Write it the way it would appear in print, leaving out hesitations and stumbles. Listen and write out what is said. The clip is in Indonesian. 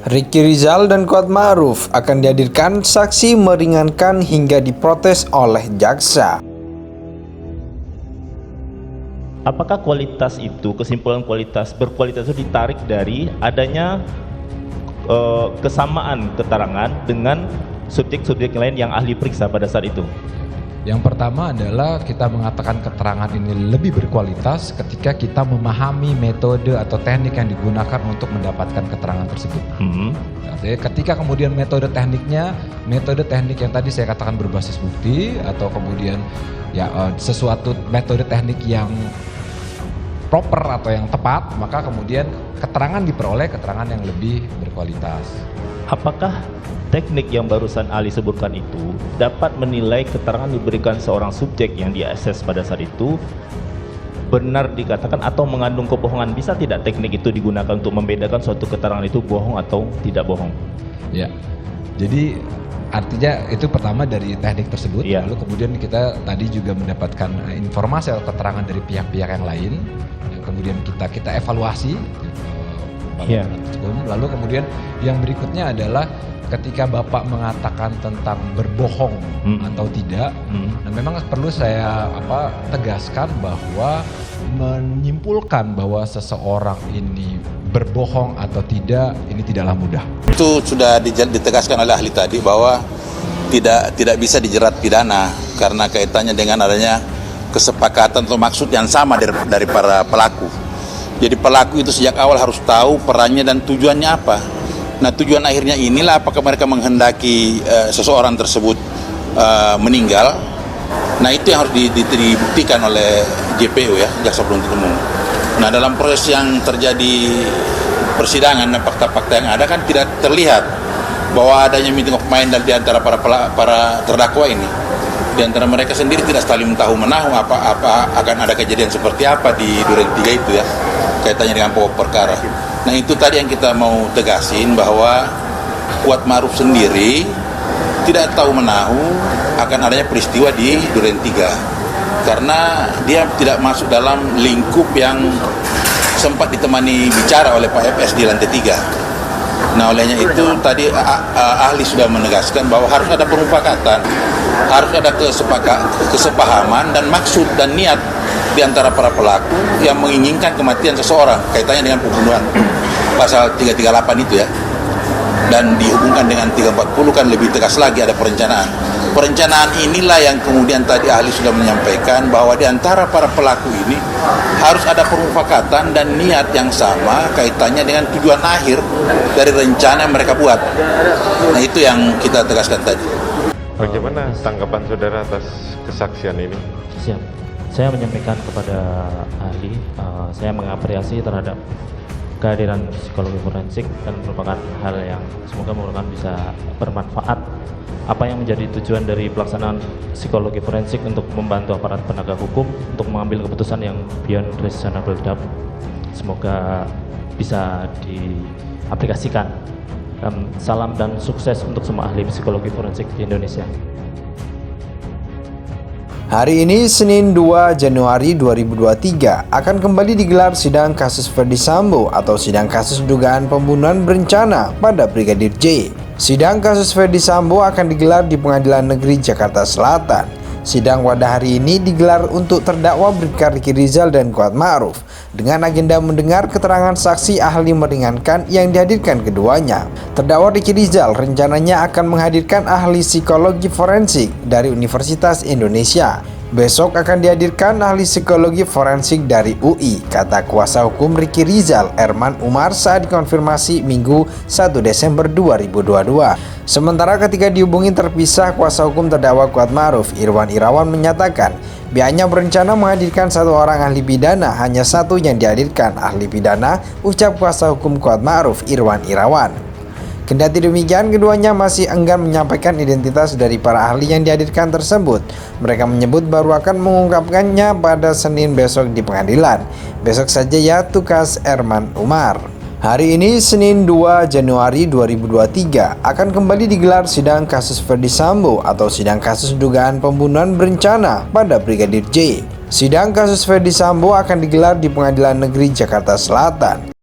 Ricky Rizal dan Kuat Ma'ruf akan dihadirkan saksi meringankan hingga diprotes oleh jaksa. Apakah kualitas itu, kesimpulan berkualitas itu ditarik dari adanya kesamaan keterangan dengan subjek-subjek lain yang ahli periksa pada saat itu? Yang pertama adalah kita mengatakan keterangan ini lebih berkualitas ketika kita memahami metode atau teknik yang digunakan untuk mendapatkan keterangan tersebut. Jadi ketika kemudian metode teknik yang tadi saya katakan berbasis bukti atau kemudian sesuatu metode teknik yang proper atau yang tepat, maka kemudian keterangan diperoleh keterangan yang lebih berkualitas. Apakah teknik yang barusan Ali sebutkan itu dapat menilai keterangan diberikan seorang subjek yang diakses pada saat itu benar dikatakan atau mengandung kebohongan? Bisa tidak teknik itu digunakan untuk membedakan suatu keterangan itu bohong atau tidak bohong? Ya, jadi artinya itu pertama dari teknik tersebut, lalu kemudian kita tadi juga mendapatkan informasi atau keterangan dari pihak-pihak yang lain, yang kemudian kita evaluasi, lalu kemudian yang berikutnya adalah ketika Bapak mengatakan tentang berbohong atau tidak, dan memang perlu saya tegaskan bahwa menyimpulkan bahwa seseorang ini berbohong atau tidak, ini tidaklah mudah. Itu sudah ditegaskan oleh ahli tadi bahwa tidak bisa dijerat pidana karena kaitannya dengan adanya kesepakatan atau maksud yang sama dari para pelaku. Jadi pelaku itu sejak awal harus tahu perannya dan tujuannya apa. Nah, tujuan akhirnya inilah apakah mereka menghendaki seseorang tersebut meninggal. Nah, itu yang harus dibuktikan oleh JPU ya, Jaksa Penuntut Umum. Nah, dalam proses yang terjadi persidangan dan fakta-fakta yang ada kan tidak terlihat bahwa adanya meeting of mind di antara para terdakwa ini. Di antara mereka sendiri tidak saling tahu-menahu apa akan ada kejadian seperti apa di Duren 3 itu ya, kaitannya dengan pokok perkara. Nah, itu tadi yang kita mau tegasin bahwa Kuat Ma'ruf sendiri tidak tahu-menahu akan adanya peristiwa di Duren 3 karena dia tidak masuk dalam lingkup yang sempat ditemani bicara oleh Pak FS di lantai 3. Nah, olehnya itu tadi ahli sudah menegaskan bahwa harus ada permufakatan, harus ada kesepahaman dan maksud dan niat di antara para pelaku yang menginginkan kematian seseorang kaitannya dengan pembunuhan pasal 338 itu ya, dan dihubungkan dengan 340 kan lebih tegas lagi ada perencanaan inilah yang kemudian tadi ahli sudah menyampaikan bahwa di antara para pelaku ini harus ada permufakatan dan niat yang sama kaitannya dengan tujuan akhir dari rencana yang mereka buat. Nah, itu yang kita tegaskan tadi. Bagaimana tanggapan saudara atas kesaksian ini? Siap. Saya menyampaikan kepada ahli, saya mengapresiasi terhadap kehadiran psikologi forensik dan merupakan hal yang semoga bisa bermanfaat. Apa yang menjadi tujuan dari pelaksanaan psikologi forensik untuk membantu aparat penegak hukum untuk mengambil keputusan yang beyond reasonable doubt. Semoga bisa diaplikasikan. Salam dan sukses untuk semua ahli psikologi forensik di Indonesia. Hari ini, Senin 2 Januari 2023, akan kembali digelar sidang kasus Ferdy Sambo atau sidang kasus dugaan pembunuhan berencana pada Brigadir J. Sidang kasus Ferdy Sambo akan digelar di Pengadilan Negeri Jakarta Selatan. Sidang pada hari ini digelar untuk terdakwa Brigadir Ricky Rizal dan Kuat Ma'ruf dengan agenda mendengar keterangan saksi ahli meringankan yang dihadirkan keduanya. Terdakwa Ricky Rizal rencananya akan menghadirkan ahli psikologi forensik dari Universitas Indonesia. Besok akan dihadirkan ahli psikologi forensik dari UI, kata kuasa hukum Ricky Rizal, Erman Umar, saat dikonfirmasi Minggu 1 Desember 2022. Sementara ketika dihubungi terpisah, kuasa hukum terdakwa Kuat Ma'ruf, Irwan Irawan, menyatakan pihaknya berencana menghadirkan satu orang ahli pidana, hanya satu yang dihadirkan ahli pidana, ucap kuasa hukum Kuat Ma'ruf, Irwan Irawan. Kendati demikian, keduanya masih enggan menyampaikan identitas dari para ahli yang dihadirkan tersebut. Mereka menyebut baru akan mengungkapkannya pada Senin besok di pengadilan. Besok saja ya, tukas Erman Umar. Hari ini, Senin 2 Januari 2023, akan kembali digelar sidang kasus Ferdy Sambo atau sidang kasus dugaan pembunuhan berencana pada Brigadir J. Sidang kasus Ferdy Sambo akan digelar di Pengadilan Negeri Jakarta Selatan.